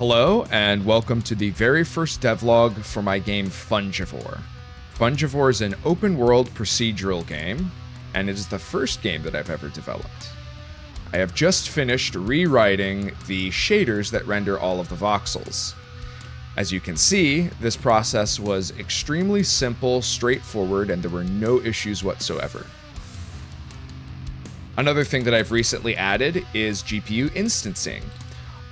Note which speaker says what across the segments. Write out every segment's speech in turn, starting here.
Speaker 1: Hello, and welcome to the very first devlog for my game Fungivore. Fungivore is an open-world procedural game, and it is the first game that I've ever developed. I have just finished rewriting the shaders that render all of the voxels. As you can see, this process was extremely simple, straightforward, and there were no issues whatsoever. Another thing that I've recently added is GPU instancing.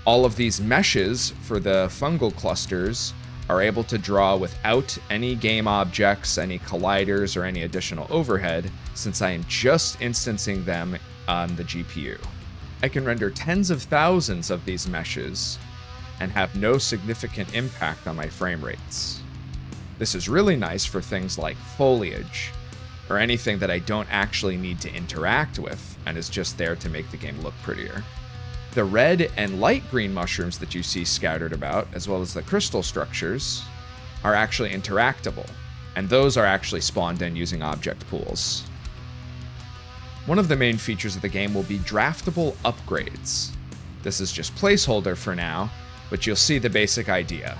Speaker 1: All of these meshes for the fungal clusters are able to draw without any game objects, any colliders, or any additional overhead, since I am just instancing them on the GPU. I can render tens of thousands of these meshes and have no significant impact on my frame rates. This is really nice for things like foliage, or anything that I don't actually need to interact with, and is just there to make the game look prettier. The red and light green mushrooms that you see scattered about, as well as the crystal structures, are actually interactable, and those are actually spawned in using object pools. One of the main features of the game will be draftable upgrades. This is just placeholder for now, but you'll see the basic idea.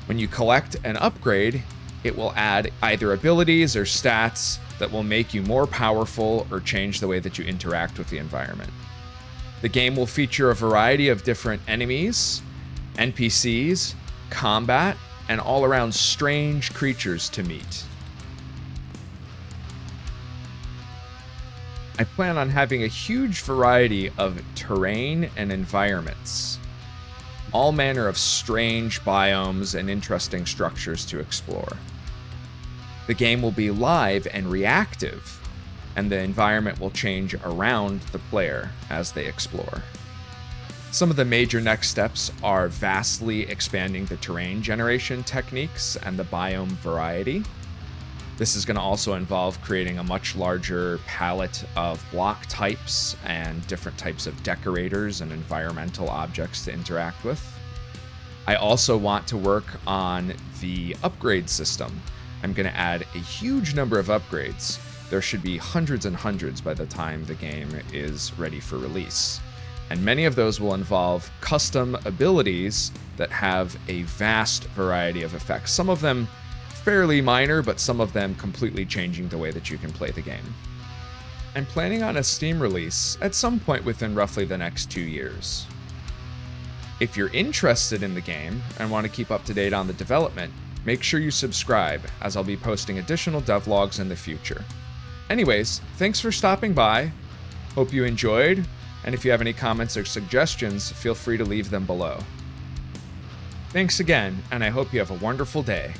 Speaker 1: When you collect an upgrade, it will add either abilities or stats that will make you more powerful or change the way that you interact with the environment. The game will feature a variety of different enemies, NPCs, combat, and all-around strange creatures to meet. I plan on having a huge variety of terrain and environments, all manner of strange biomes and interesting structures to explore. The game will be live and reactive, and the environment will change around the player as they explore. Some of the major next steps are vastly expanding the terrain generation techniques and the biome variety. This is going to also involve creating a much larger palette of block types and different types of decorators and environmental objects to interact with. I also want to work on the upgrade system. I'm going to add a huge number of upgrades. There should be hundreds and hundreds by the time the game is ready for release. And many of those will involve custom abilities that have a vast variety of effects. Some of them fairly minor, but some of them completely changing the way that you can play the game. I'm planning on a Steam release at some point within roughly the next 2 years. If you're interested in the game and want to keep up to date on the development, make sure you subscribe, as I'll be posting additional devlogs in the future. Anyways, thanks for stopping by. Hope you enjoyed, and if you have any comments or suggestions, feel free to leave them below. Thanks again, and I hope you have a wonderful day.